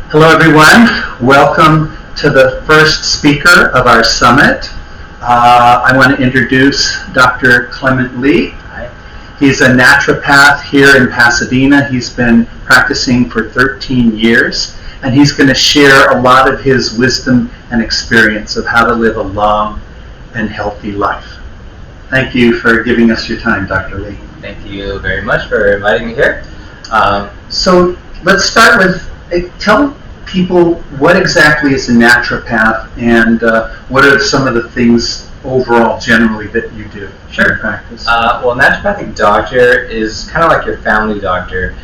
Hello, everyone. Welcome to the first speaker of our summit. I want to introduce Dr. Clement Lee. Hi. He's a naturopath here in Pasadena. He's been practicing for 13 years, and he's going to share a lot of his wisdom and experience of how to live a long and healthy life. Thank you for giving us your time, Dr. Lee. Thank you very much for inviting me here. So let's start with, tell people what exactly is a naturopath and what are some of the things overall generally that you do in practice? Well, a naturopathic doctor is kind of like your family doctor.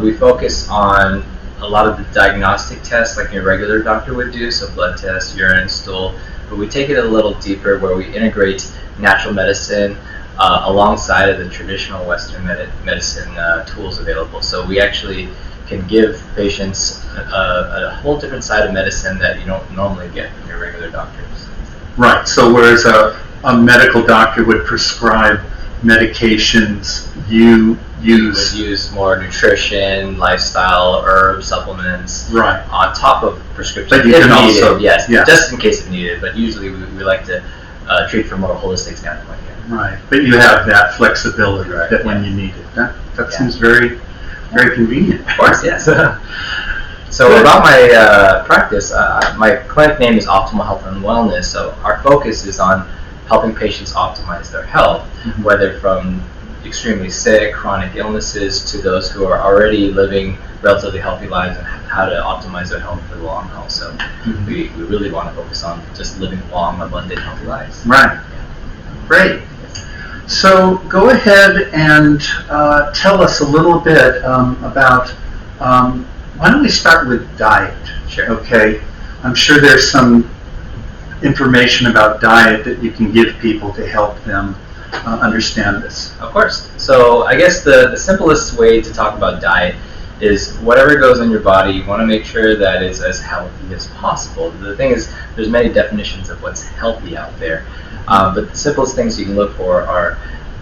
We focus on a lot of the diagnostic tests like your regular doctor would do, so blood tests, urine, stool, but we take it a little deeper where we integrate natural medicine alongside of the traditional Western medicine tools available. So we actually can give patients a whole different side of medicine that you don't normally get from your regular doctors. Right, so whereas a medical doctor would prescribe medications, you use... We would use more nutrition, lifestyle, herbs, supplements, right, on top of prescriptions. But you can needed, also... yes, just in case it's needed, but usually we like to treat from a more holistic standpoint. Right, but you have that flexibility that when you need it. That seems very convenient. Of course, yes. So about my practice, my clinic name is Optimal Health and Wellness. So our focus is on helping patients optimize their health, whether from extremely sick, chronic illnesses to those who are already living relatively healthy lives and how to optimize their health for the long haul. So we really want to focus on just living long, abundant, healthy lives. Right. Great. So go ahead and tell us a little bit about, why don't we start with diet? Sure. Okay. I'm sure there's some information about diet that you can give people to help them understand this. Of course. So I guess the simplest way to talk about diet is whatever goes in your body, you want to make sure that it's as healthy as possible. The thing is, there's many definitions of what's healthy out there. But the simplest things you can look for are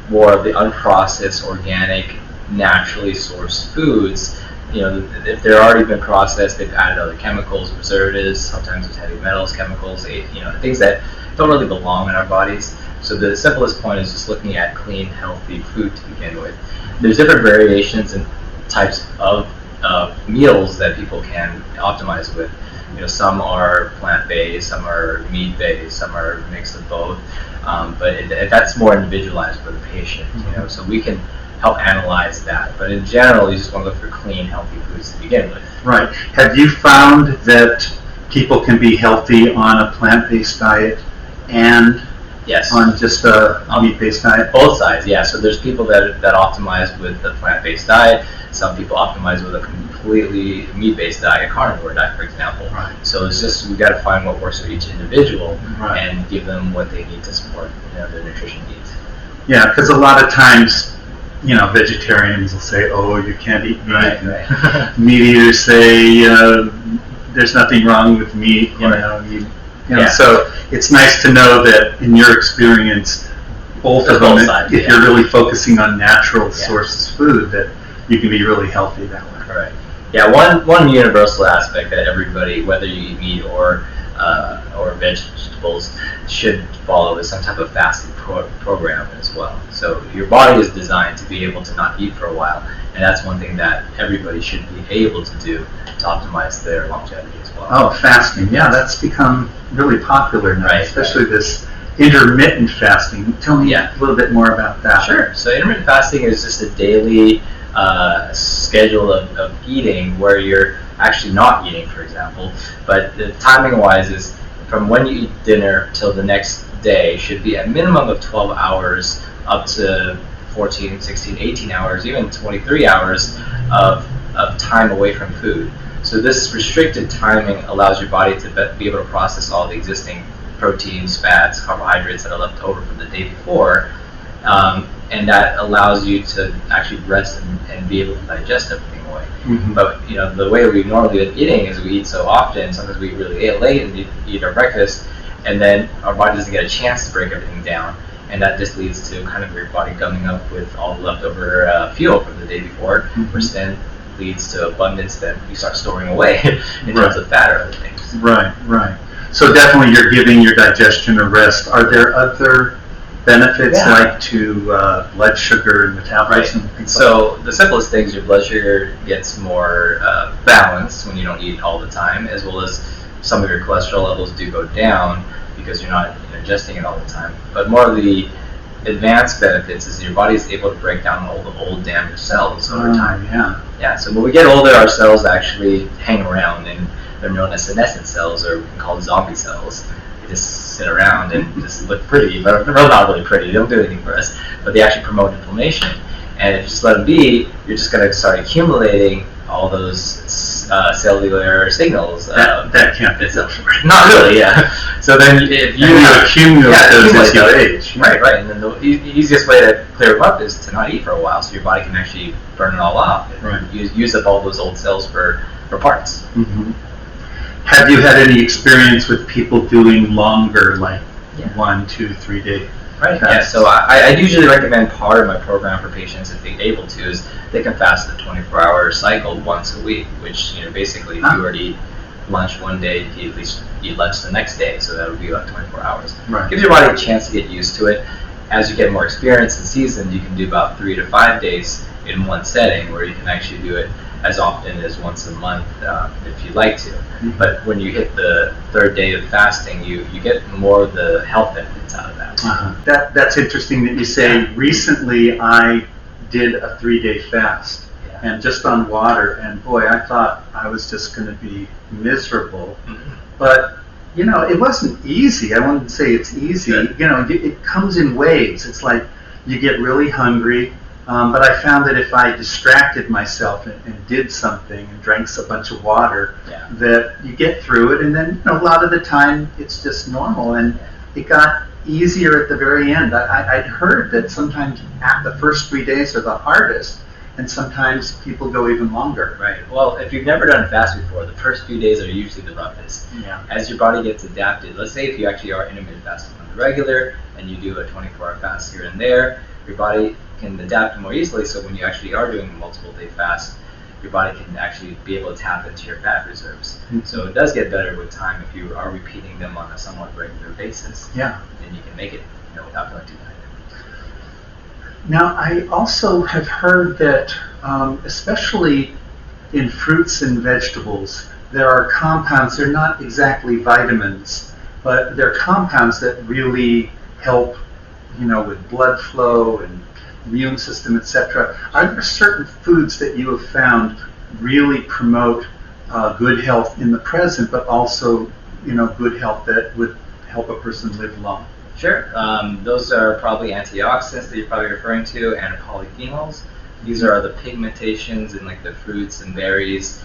more of the unprocessed, organic, naturally sourced foods. You know, if they're already been processed, they've added other chemicals, preservatives, sometimes there's heavy metals, chemicals, things that don't really belong in our bodies. So the simplest point is just looking at clean, healthy food to begin with. There's different variations and types of meals that people can optimize with. Some are plant-based, some are meat-based, some are a mix of both. But that's more individualized for the patient. So we can help analyze that. But in general, you just want to look for clean, healthy foods to begin with. Right. Have you found that people can be healthy on a plant-based diet and on just a meat-based diet? Both sides, yeah. So there's people that optimize with the plant-based diet. Some people optimize with a completely meat-based diet, a carnivore diet, for example. Right. So it's just we got to find what works for each individual and give them what they need to support their nutrition needs. Yeah, because a lot of times, vegetarians will say, "Oh, you can't eat meat." Right. Meat eaters say, "There's nothing wrong with meat." So it's nice to know that in your experience, both of them, if you're really focusing on natural sources food, that you can be really healthy that way. Correct. Yeah, one universal aspect that everybody, whether you eat meat or vegetables, should follow is some type of fasting program as well. So your body is designed to be able to not eat for a while, and that's one thing that everybody should be able to do to optimize their longevity as well. Oh, fasting. Yeah, that's become really popular now, especially this intermittent fasting. Tell me a little bit more about that. Sure. So intermittent fasting is just a daily schedule of eating where you're actually not eating, for example, but the timing wise is from when you eat dinner till the next day should be a minimum of 12 hours up to 14, 16, 18 hours, even 23 hours of time away from food. So this restricted timing allows your body to be able to process all the existing proteins, fats, carbohydrates that are left over from the day before, and that allows you to actually rest and be able to digest everything away. But the way we normally been eating is we eat so often, sometimes we really late and eat our breakfast, and then our body doesn't get a chance to break everything down, and that just leads to kind of your body gumming up with all the leftover fuel from the day before, which then leads to abundance that you start storing away in terms of fat or other things. Right. So definitely you're giving your digestion a rest. Are there other benefits like to blood sugar and metabolism? Right. So the simplest things, your blood sugar gets more balanced when you don't eat all the time, as well as some of your cholesterol levels do go down because you're not ingesting it all the time. But more of the advanced benefits is your body is able to break down all the old damaged cells over time. Yeah. So when we get older, our cells actually hang around, and they're known as senescent cells, or we can call them zombie cells. They just sit around and just look pretty, but they're not really pretty. They don't do anything for us, but they actually promote inflammation. And if you just let them be, you're just going to start accumulating all those cellular signals. That can't be so. Not really, yeah. So then if you accumulate those as you age. Right. And then the easiest way to clear them up is to not eat for a while, so your body can actually burn it all off and use up all those old cells for parts. Mm-hmm. Have you had any experience with people doing longer, like 1, 2, 3 day Right. fasts? Yeah. So I usually recommend part of my program for patients, if they're able to, is they can fast a 24-hour cycle once a week, which basically if you already eat lunch one day, you at least eat lunch the next day, so that would be like 24 hours. Right. Gives your body a chance to get used to it. As you get more experience and seasoned, you can do about 3 to 5 days in one setting, where you can actually do it as often as once a month if you'd like to. Mm-hmm. But when you hit the third day of fasting, you get more of the health benefits out of that. That's interesting that you say. Recently I did a 3-day fast, and just on water, and boy, I thought I was just going to be miserable. Mm-hmm. But it wasn't easy. I wouldn't say it's easy. It comes in waves. It's like you get really hungry. But I found that if I distracted myself and did something and drank a bunch of water, that you get through it, and then a lot of the time it's just normal, and it got easier at the very end. I'd heard that sometimes the first 3 days are the hardest, and sometimes people go even longer. Right. Well, if you've never done a fast before, the first few days are usually the roughest. Yeah. As your body gets adapted, let's say if you actually are intermittent fasting on the regular, and you do a 24-hour fast here and there, your body can adapt more easily, so when you actually are doing a multiple day fast, your body can actually be able to tap into your fat reserves. Mm-hmm. So it does get better with time if you are repeating them on a somewhat regular basis. Yeah. Then you can make it without feeling too tired. Now, I also have heard that especially in fruits and vegetables, there are compounds, they're not exactly vitamins, but they're compounds that really help with blood flow and immune system, etc. Are there certain foods that you have found really promote good health in the present, but also good health that would help a person live long? Sure. Those are probably antioxidants that you're probably referring to, and polyphenols. These are the pigmentations in like the fruits and berries.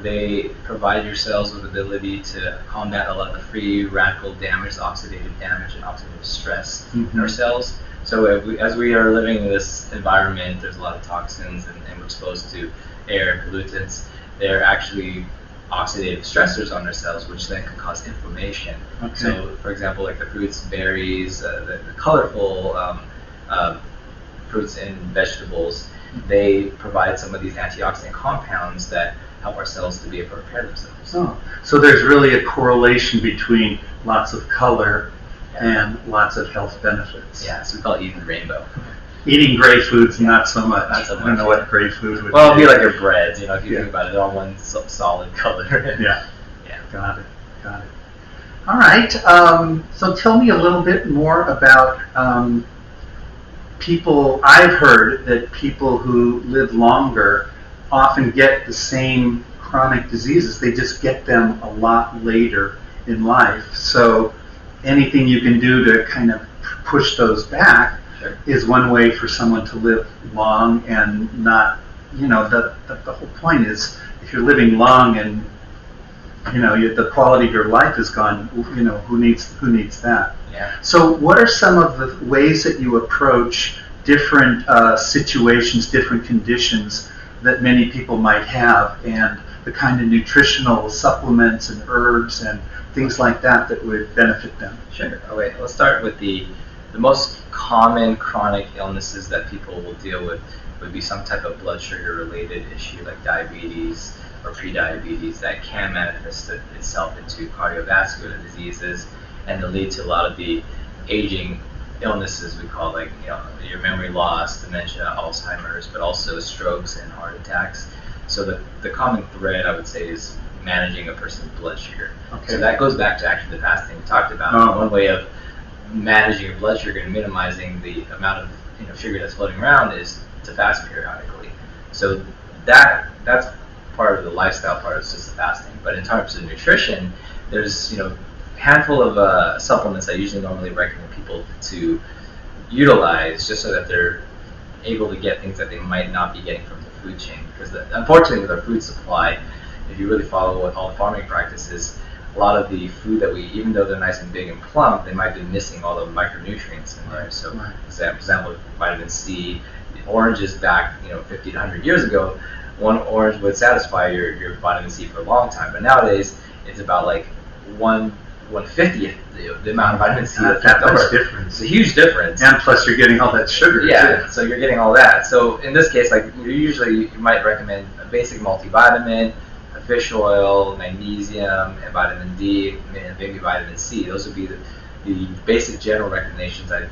They provide your cells with the ability to combat a lot of the free radical damage, oxidative damage, and oxidative stress in our cells. So as we are living in this environment, there's a lot of toxins, and we're exposed to air and pollutants. They're actually oxidative stressors on our cells, which then can cause inflammation. Okay. So, for example, like the fruits, berries, the colorful fruits and vegetables, they provide some of these antioxidant compounds that help our cells to be able to repair themselves. Oh, so there's really a correlation between lots of color and lots of health benefits. Yeah, so we call it eating the rainbow. Eating gray foods, not so much. Not so much. I don't know what gray food would be. Well, it'd be like your breads, if you think about it, they're all one solid color. Yeah. Got it. All right, so tell me a little bit more about people. I've heard that people who live longer often get the same chronic diseases. They just get them a lot later in life. So anything you can do to kind of push those back is one way for someone to live long and not, the whole point is if you're living long and, the quality of your life is gone, who needs that? Yeah. So what are some of the ways that you approach different situations, different conditions that many people might have, and the kind of nutritional supplements and herbs and things like that would benefit them? Sure. Okay, let's start with the most common chronic illnesses that people will deal with would be some type of blood sugar related issue like diabetes or prediabetes that can manifest itself into cardiovascular diseases and to lead to a lot of the aging illnesses we call, like, you know, your memory loss, dementia, Alzheimer's, but also strokes and heart attacks. So the common thread, I would say, is managing a person's blood sugar. Okay. So that goes back to actually the fasting we talked about. One way of managing your blood sugar and minimizing the amount of, you know, sugar that's floating around is to fast periodically. So that's part of the lifestyle part, is just the fasting. But in terms of nutrition, there's, you know, a handful of supplements I usually normally recommend people to utilize just so that they're able to get things that they might not be getting from the food chain. Because unfortunately with our food supply, if you really follow what all the farming practices, a lot of the food that we, even though they're nice and big and plump, they might be missing all the micronutrients in there. So, for example, vitamin C, oranges back, you know, 50 to 100 years ago, one orange would satisfy your vitamin C for a long time. But nowadays, it's about like 1/50th the amount of vitamin C that's left over. Difference. It's a huge difference. And plus, you're getting all that sugar. Yeah, too. so you're getting all that. So in this case, like, you might recommend a basic multivitamin, a fish oil, magnesium, and vitamin D, and maybe vitamin C. Those would be the basic general recommendations I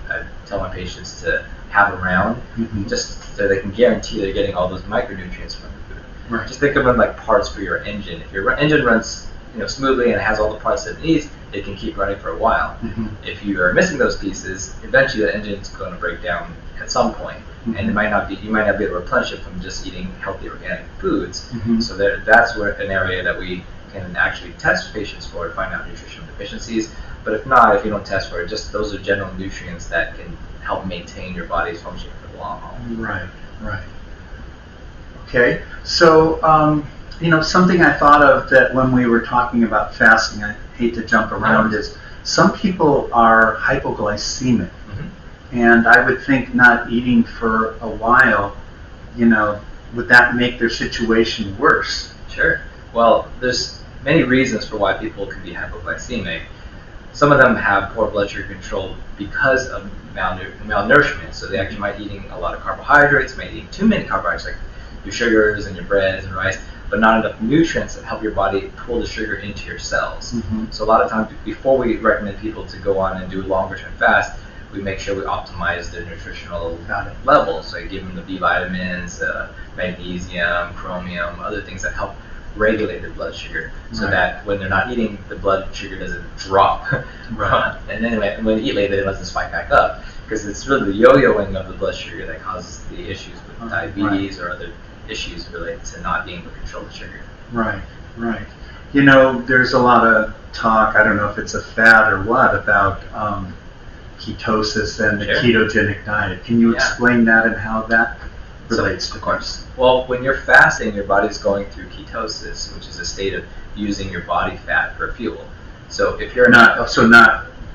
tell my patients to have around, just so they can guarantee they're getting all those micronutrients from the food. Right. Just think of them like parts for your engine. If your engine runs, you know, smoothly and has all the parts that it needs, it can keep running for a while. If you are missing those pieces, eventually the engine's going to break down at some point, and you might not be able to replenish it from just eating healthy organic foods. So that's where an area that we can actually test patients for to find out nutritional deficiencies. But if not, if you don't test for it, just those are general nutrients that can help maintain your body's function for the long haul. Right. Okay, so you know, something I thought of that when we were talking about fasting, I hate to jump around, is some people are hypoglycemic, and I would think not eating for a while, you know, would that make their situation worse? Sure. Well, there's many reasons for why people can be hypoglycemic. Some of them have poor blood sugar control because of malnourishment. So they actually might be eating a lot of carbohydrates, might eat too many carbohydrates, like your sugars and your breads and rice, but not enough nutrients that help your body pull the sugar into your cells. So a lot of times, before we recommend people to go on and do a longer term fast, we make sure we optimize their nutritional levels. So I give them the B vitamins, magnesium, chromium, other things that help regulate their blood sugar, so that when they're not eating, the blood sugar doesn't drop. And then when they eat later, it doesn't spike back up, because it's really the yo-yoing of the blood sugar that causes the issues with diabetes or other issues related to not being able to control the sugar. Right. You know, there's a lot of talk, I don't know if it's a fad or what, about ketosis and the ketogenic diet. Can you explain that and how that relates to course? Well, when you're fasting, your body's going through ketosis, which is a state of using your body fat for fuel. So if you're not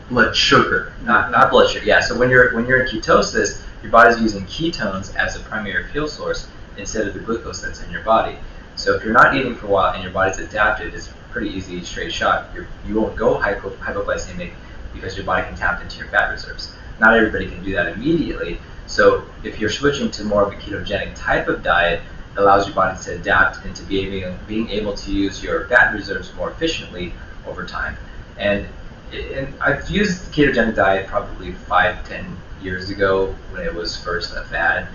blood sugar. Not blood sugar. Yeah. So when you're in ketosis, your body's using ketones as a primary fuel source instead of the glucose that's in your body. So if you're not eating for a while and your body's adapted, it's pretty easy, straight shot. You won't go hypoglycemic because your body can tap into your fat reserves. Not everybody can do that immediately. So if you're switching to more of a ketogenic type of diet, it allows your body to adapt into being able to use your fat reserves more efficiently over time. And I've used the ketogenic diet probably 5-10 years ago when it was first a fad,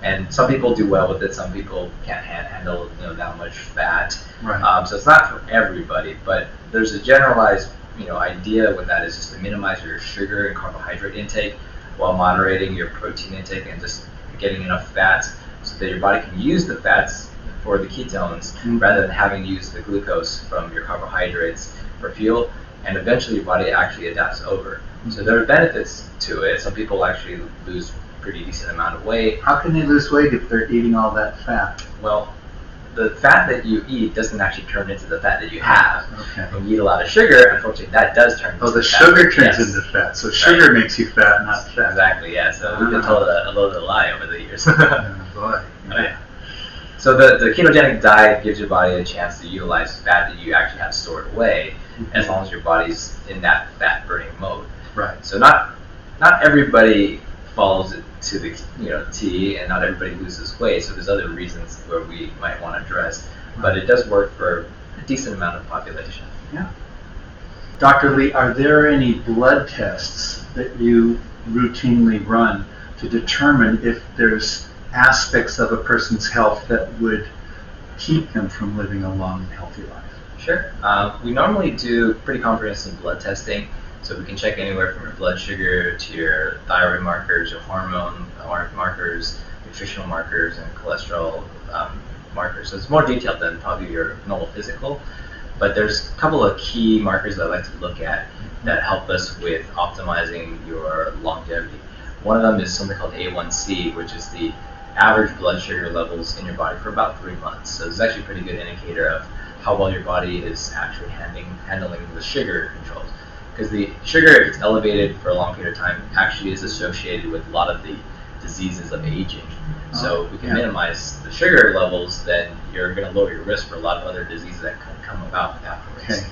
and some people do well with it. Some people can't handle that much fat. So it's not for everybody, but there's a generalized idea with that is just to minimize your sugar and carbohydrate intake while moderating your protein intake and just getting enough fats so that your body can use the fats for the ketones rather than having to use the glucose from your carbohydrates for fuel, and eventually your body actually adapts over. So there are benefits to it. Some people actually lose a pretty decent amount of weight. How can they lose weight if they're eating all that fat? Well, the fat that you eat doesn't actually turn into the fat that you have. When you eat a lot of sugar, unfortunately, that does turn into fat. Oh, the sugar turns into fat. So sugar makes you fat, not fat. Exactly, yeah. So we've been told a little bit of a lie over the years. Oh, boy. Yeah. So the ketogenic diet gives your body a chance to utilize fat that you actually have stored away, as long as your body's in that fat burning mode. Right. So not everybody follows it to the T, and not everybody loses weight. So there's other reasons where we might want to address, but it does work for a decent amount of population. Yeah. Dr. Lee, are there any blood tests that you routinely run to determine if there's aspects of a person's health that would keep them from living a long and healthy life? Sure. We normally do pretty comprehensive blood testing, so we can check anywhere from your blood sugar to your thyroid markers, your hormone markers, nutritional markers, and cholesterol markers. So it's more detailed than probably your normal physical, but there's a couple of key markers that I like to look at that help us with optimizing your longevity. One of them is something called A1C, which is the average blood sugar levels in your body for about 3 months. So it's actually a pretty good indicator of how well your body is actually handling the sugar controls. Because the sugar, if it's elevated for a long period of time, actually is associated with a lot of the diseases of aging. So if we can minimize the sugar levels, then you're going to lower your risk for a lot of other diseases that can come about afterwards.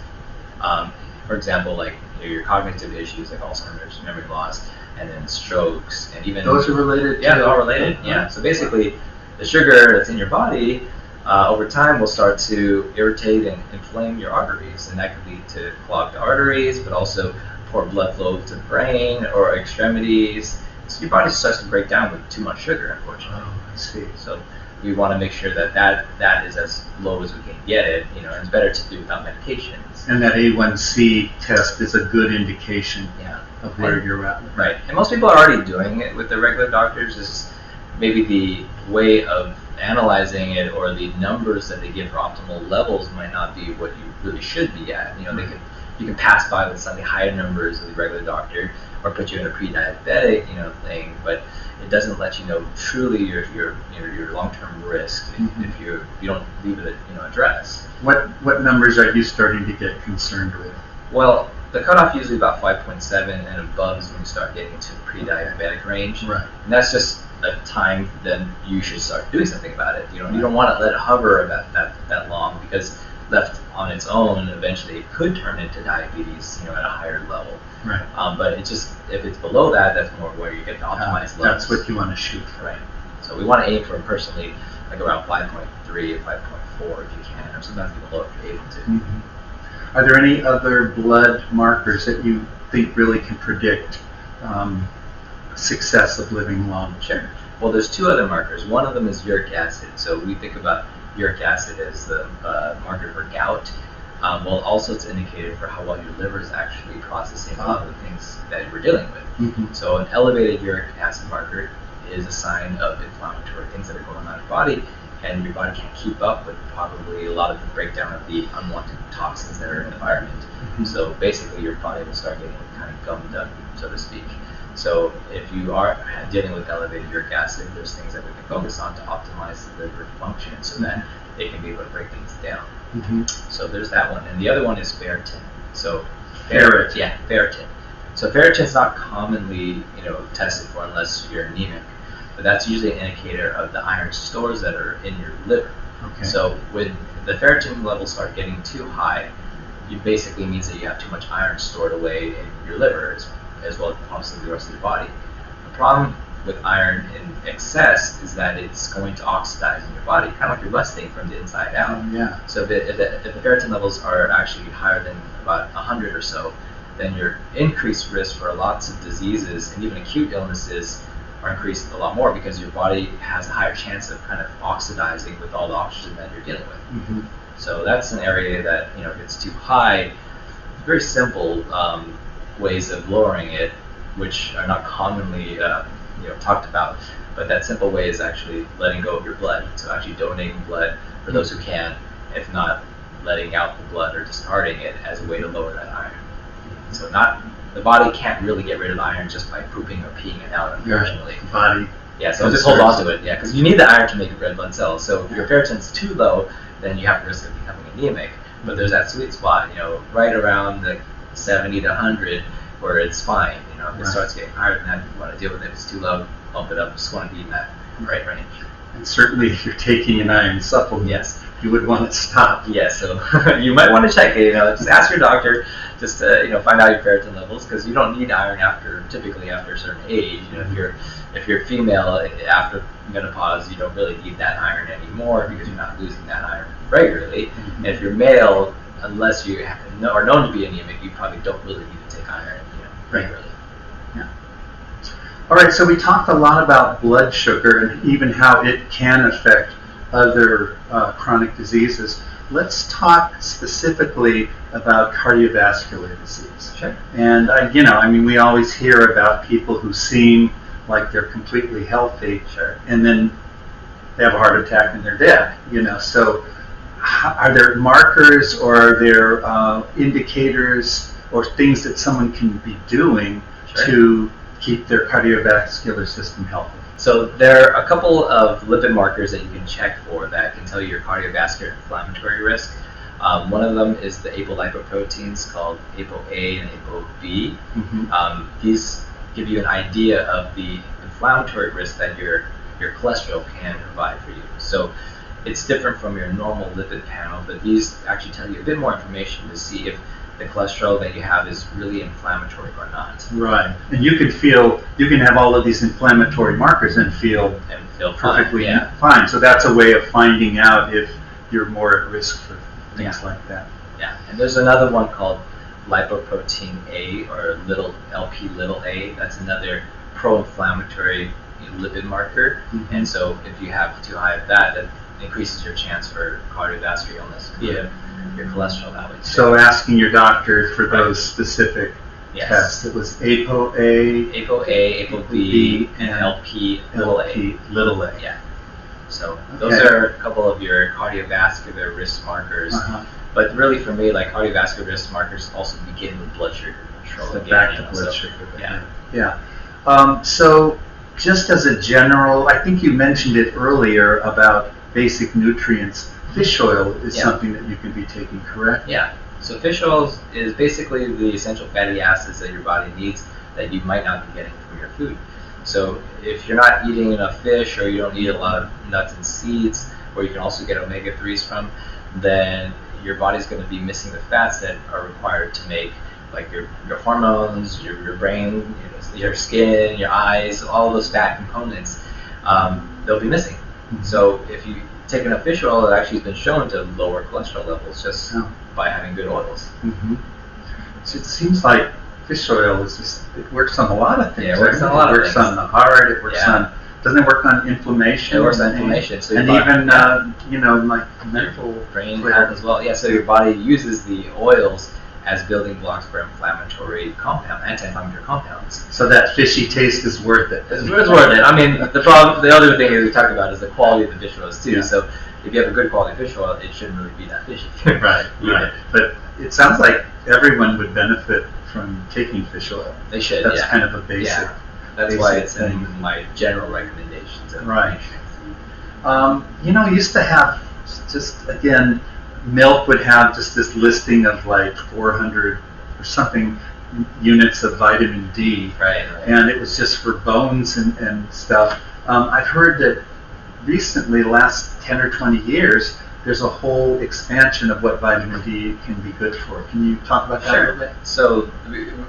Okay. For example, like your cognitive issues like Alzheimer's, memory loss, and then strokes, and even those are related. Yeah, they're all related. Yeah. So basically, the sugar that's in your body over time will start to irritate and inflame your arteries, and that could lead to clogged arteries, but also poor blood flow to the brain or extremities. So your body starts to break down with too much sugar, unfortunately. Oh, I see. So we want to make sure that is as low as we can get it. And it's better to do without medications. And that A1C test is a good indication Yeah. of where you're at. Right. And most people are already doing it with their regular doctors. Is maybe the way of analyzing it or the numbers that they give for optimal levels might not be what you really should be at. You can pass by with slightly higher numbers with a regular doctor or put you in a pre-diabetic thing, but it doesn't let you know truly your long-term risk if you don't leave it addressed. What numbers are you starting to get concerned with? Well, the cutoff usually about 5.7 and above is when you start getting into the pre-diabetic range. Right. And that's just a time then you should start doing something about it. You don't want to let it hover about that long, because left on its own, eventually it could turn into diabetes, at a higher level. Right. But it's just, if it's below that, that's more where you get the optimized levels. That's what you want to shoot for. Right. So we want to aim for personally like around 5.3 or 5.4 if you can, or sometimes even lower if you're able to. Mm-hmm. Are there any other blood markers that you think really can predict success of living long? Sure. Well, there's two other markers. One of them is uric acid. So we think about uric acid as the marker for gout. Well, also it's an indicator for how well your liver is actually processing a lot of the things that we're dealing with. Mm-hmm. So an elevated uric acid marker is a sign of inflammatory things that are going on in your body, and your body can't keep up with probably a lot of the breakdown of the unwanted toxins that are in the environment. Mm-hmm. So basically your body will start getting kind of gummed up, so to speak. So if you are dealing with elevated uric acid, there's things that we can focus on to optimize the liver function so that it can be able to break things down. Mm-hmm. So there's that one. And the other one is ferritin. So ferritin. Yeah, ferritin. So ferritin is not commonly tested for unless you're anemic, but that's usually an indicator of the iron stores that are in your liver. Okay. So when the ferritin levels start getting too high, it basically means that you have too much iron stored away in your liver, as well as possibly the rest of your body. The problem with iron in excess is that it's going to oxidize in your body, kind of like your rusting from the inside out. Yeah. So if the ferritin levels are actually higher than about 100 or so, then your increased risk for lots of diseases and even acute illnesses are increased a lot more, because your body has a higher chance of kind of oxidizing with all the oxygen that you're dealing with. Mm-hmm. So that's an area that if it's too high, very simple ways of lowering it, which are not commonly talked about, but that simple way is actually letting go of your blood. So actually donating blood for those who can, if not letting out the blood or discarding it as a way to lower that iron. So the body can't really get rid of iron just by pooping or peeing it out, unfortunately. The body. Yeah, so just hold on to it. Yeah, because you need the iron to make red blood cells. So if your ferritin's too low, then you have the risk of becoming anemic. But there's that sweet spot, right around the 70 to 100, where it's fine. If it starts getting higher than that, you want to deal with it. If it's too low, bump it up. Just want to be in that right range. And certainly if you're taking an iron supplement, yes, you would want to stop. Yes, so you might want to check it. Just ask your doctor. just to find out your ferritin levels, because you don't need iron typically after a certain age. If you're female after menopause, you don't really need that iron anymore because you're not losing that iron regularly. And if you're male, unless you are known to be anemic, you probably don't really need to take iron regularly. Yeah. All right, so we talked a lot about blood sugar and even how it can affect other chronic diseases. Let's talk specifically about cardiovascular disease. Sure. And we always hear about people who seem like they're completely healthy, Sure. and then they have a heart attack and they're dead. So are there markers or are there indicators or things that someone can be doing Sure. to keep their cardiovascular system healthy? So there are a couple of lipid markers that you can check for that can tell you your cardiovascular inflammatory risk. One of them is the apolipoproteins called ApoA and ApoB. These give you an idea of the inflammatory risk that your cholesterol can provide for you. So it's different from your normal lipid panel, but these actually tell you a bit more information to see if the cholesterol that you have is really inflammatory or not. Right, and you can have all of these inflammatory markers and feel perfectly fine. So that's a way of finding out if you're more at risk for things like that. Yeah, and there's another one called lipoprotein A, or LP(a). That's another pro-inflammatory lipid marker. And so if you have too high of that increases your chance for cardiovascular illness via your cholesterol that way too. So asking your doctor for those specific tests. It was ApoA, ApoB, and LP(a). Yeah. So those are a couple of your cardiovascular risk markers. But really, for me, like cardiovascular risk markers also begin with blood sugar control. So back to blood sugar. Yeah. So just as a general, I think you mentioned it earlier about basic nutrients. Fish oil is something that you can be taking, correct? Yeah. So fish oil is basically the essential fatty acids that your body needs that you might not be getting from your food. So if you're not eating enough fish, or you don't eat a lot of nuts and seeds, where you can also get omega-3s from, then your body's going to be missing the fats that are required to make like your hormones, your brain, your skin, your eyes, all those fat components. They'll be missing. So if you take enough fish oil, it actually has been shown to lower cholesterol levels just by having good oils. So it seems like fish oil it works on a lot of things. Yeah, it works on a lot of things. It works on the heart. It works on. Doesn't it work on inflammation? It works on inflammation. So and even like mental brain health as well. Yeah. So your body uses the oils as building blocks for anti-inflammatory compounds. So that fishy taste is worth it. It's worth it. I mean, the other thing we talked about is the quality of the fish oils too. So if you have a good quality fish oil, it shouldn't really be that fishy. Right. But it sounds like everyone would benefit from taking fish oil. They should. That's kind of a basic. Yeah. That's why it's in my general recommendations. Right. Used to have milk would have just this listing of like 400 or something units of vitamin D. Right. And it was just for bones and stuff. I've heard that recently, the last 10 or 20 years, there's a whole expansion of what vitamin D can be good for. Can you talk about that a little bit? So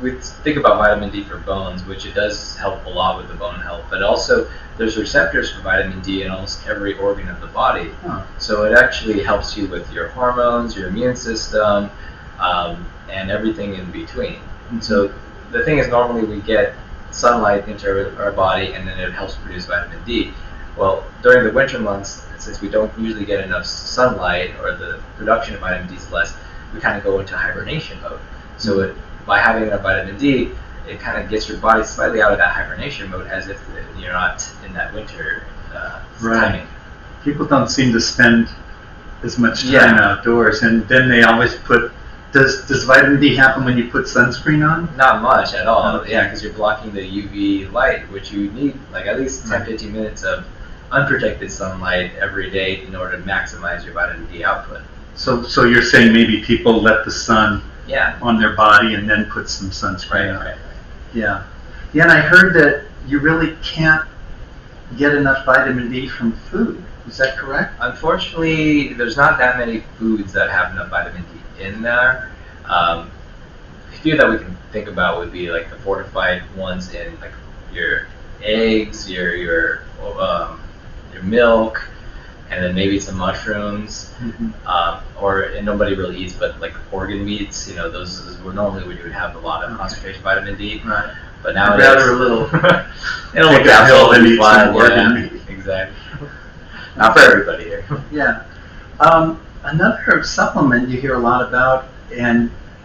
we think about vitamin D for bones, which it does help a lot with the bone health, but also there's receptors for vitamin D in almost every organ of the body. So it actually helps you with your hormones, your immune system, and everything in between. So the thing is, normally we get sunlight into our body and then it helps produce vitamin D. Well, during the winter months, since we don't usually get enough sunlight, or the production of vitamin D is less, we kind of go into hibernation mode. So by having enough vitamin D, it kind of gets your body slightly out of that hibernation mode, as if you're not in that winter timing. People don't seem to spend as much time outdoors, and then they always put. Does vitamin D happen when you put sunscreen on? Not much at all. Okay. Yeah, because you're blocking the UV light, which you need like at least 10-15 minutes of unprotected sunlight every day in order to maximize your vitamin D output. So you're saying maybe people let the sun on their body and then put some sunscreen on. Right. Yeah, and I heard that you really can't get enough vitamin D from food. Is that correct? Unfortunately, there's not that many foods that have enough vitamin D in there. few that we can think about would be like the fortified ones in like your eggs, your milk, and then maybe some mushrooms, and nobody really eats, but like organ meats, those were normally where you would have a lot of concentration vitamin D. Right. But nowadays, rather a little take a pill and eat some organ meat. Exactly. Not for everybody here. Yeah. Another supplement you hear a lot about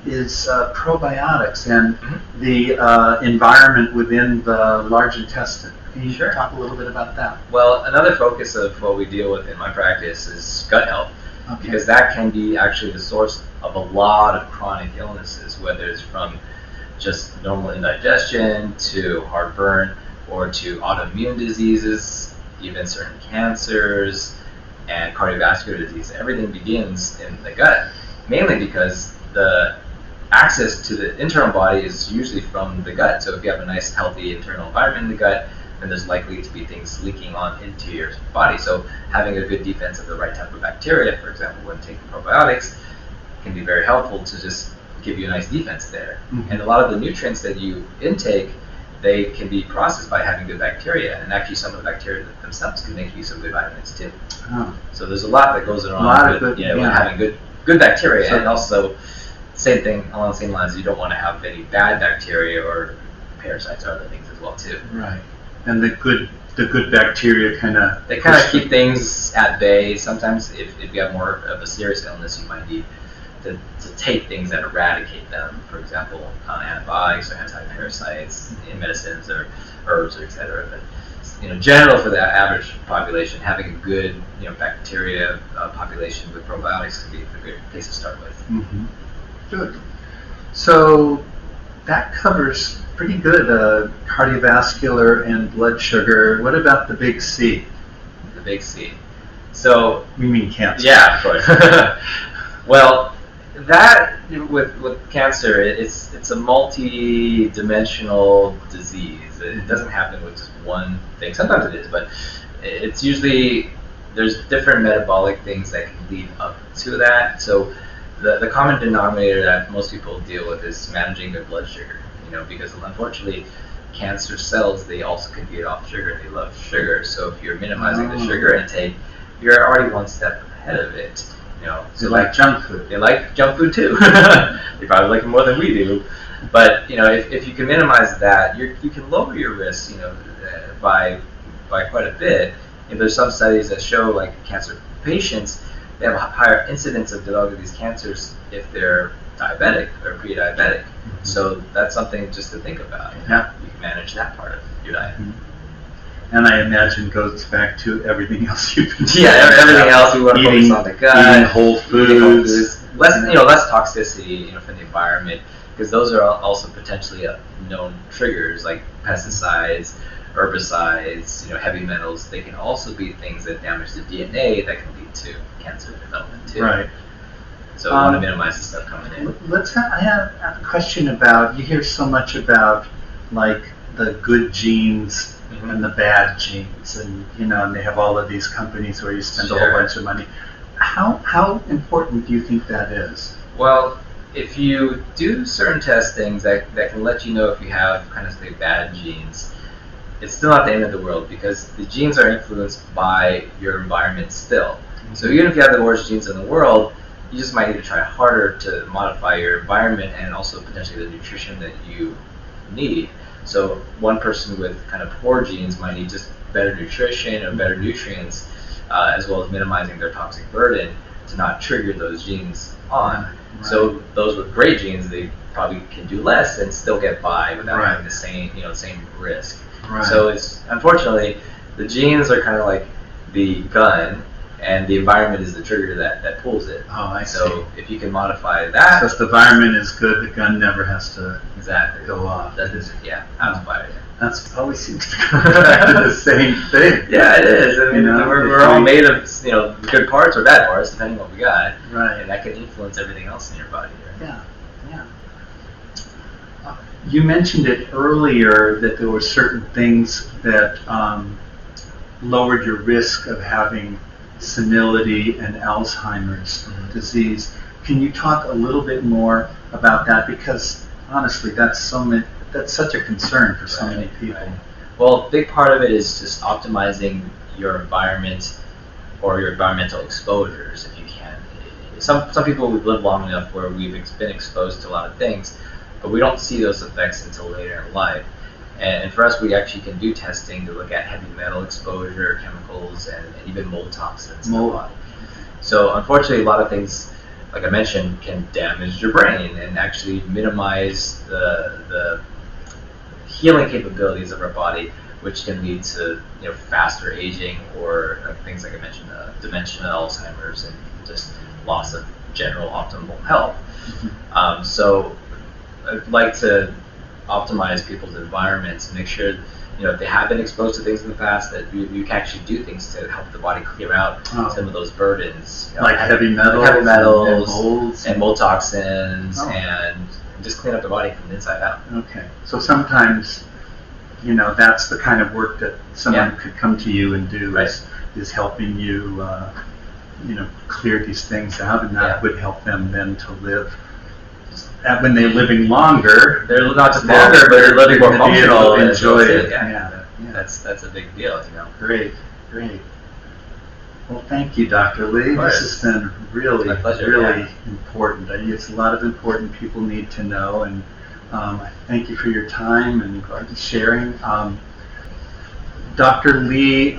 is probiotics and the environment within the large intestine. Can you talk a little bit about that? Well, another focus of what we deal with in my practice is gut health, because that can be actually the source of a lot of chronic illnesses, whether it's from just normal indigestion to heartburn or to autoimmune diseases, even certain cancers and cardiovascular disease. Everything begins in the gut, mainly because the access to the internal body is usually from the gut. So if you have a nice healthy internal environment in the gut, then there's likely to be things leaking on into your body. So having a good defense of the right type of bacteria, for example, when taking probiotics, can be very helpful to just give you a nice defense there. And a lot of the nutrients that you intake, they can be processed by having good bacteria, and actually some of the bacteria themselves can make you some good vitamins too. So there's a lot that goes around with having good bacteria, and also same thing along the same lines. You don't want to have any bad bacteria or parasites or other things as well too. Right. And the good bacteria kind of keep things at bay. Sometimes if you have more of a serious illness, you might need to take things that eradicate them. For example, antibiotics or anti-parasites in medicines or herbs, or etc. But general for the average population, having a good bacteria population with probiotics can be a great place to start with. Good. So that covers pretty good cardiovascular and blood sugar. What about the big C? The big C. So we mean cancer. Yeah, of course. Well, that with cancer, it's a multi-dimensional disease. It doesn't happen with just one thing. Sometimes it is, but it's usually there's different metabolic things that can lead up to that. So the common denominator that most people deal with is managing their blood sugar. Because unfortunately, cancer cells, they also can feed off sugar. They love sugar. So if you're minimizing the sugar intake, you're already one step ahead of it. So they like junk food. They like junk food too. They probably like it more than we do. But if you can minimize that, you can lower your risk, by quite a bit. And there's some studies that show like cancer patients, they have a higher incidence of developing these cancers if they're diabetic or pre-diabetic. So that's something just to think about. You can manage that part of your diet. And I imagine goes back to everything else you've been doing. Everything else we want to focus on the gut, eating whole foods, less toxicity, from the environment, because those are also potentially known triggers like pesticides, herbicides, heavy metals. They can also be things that damage the DNA that can lead to cancer development too. Right. So we want to minimize the stuff coming in. I have a question about, you hear so much about like the good genes and the bad genes, and and they have all of these companies where you spend a whole bunch of money. How important do you think that is? Well, if you do certain testings that can let you know if you have kind of say bad genes, it's still not the end of the world, because the genes are influenced by your environment still. So even if you have the worst genes in the world, you just might need to try harder to modify your environment and also potentially the nutrition that you need. So one person with kind of poor genes might need just better nutrition or better nutrients, as well as minimizing their toxic burden to not trigger those genes on. Right. So those with great genes, they probably can do less and still get by without having the same risk. Right. So it's unfortunately the genes are kind of like the gun, and the environment is the trigger that pulls it. Oh, I see. So if you can modify that, so if the environment is good, the gun never has to go off. That is, out of fire. That's always seems to come back to the same thing. Yeah, it is. I mean, we're all made of good parts or bad parts, depending on what we got. Right. And that can influence everything else in your body. Right? Yeah. You mentioned it earlier that there were certain things that lowered your risk of having senility and Alzheimer's disease. Can you talk a little bit more about that? Because honestly, that's such a concern for so many people. Right. Well, a big part of it is just optimizing your environment or your environmental exposures, if you can. Some people we've lived long enough where we've been exposed to a lot of things, but we don't see those effects until later in life. And for us, we actually can do testing to look at heavy metal exposure, chemicals, and even mold toxins in the body. So unfortunately, a lot of things, like I mentioned, can damage your brain and actually minimize the healing capabilities of our body, which can lead to faster aging or things like I mentioned, dementia, Alzheimer's, and just loss of general optimal health. So I'd like to optimize people's environments and make sure if they have been exposed to things in the past, that you can actually do things to help the body clear out some of those burdens, like heavy metals, and mold toxins, and just clean up the body from the inside out. Okay, so sometimes that's the kind of work that someone could come to you and do, is helping you clear these things out, and that would help them then to live. When they're living longer, they're not just longer, but they're living more functional and enjoy it. That's a big deal, Great. Well, thank you, Dr. Lee. This has been really important. It's a lot of important people need to know, and I thank you for your time and sharing. Dr. Lee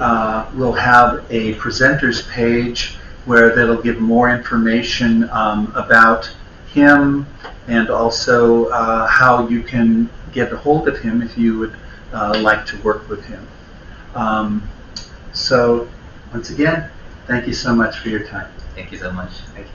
will have a presenters page where that'll give more information about him, and also how you can get a hold of him if you would like to work with him. So once again, thank you so much for your time. Thank you so much. Thank you.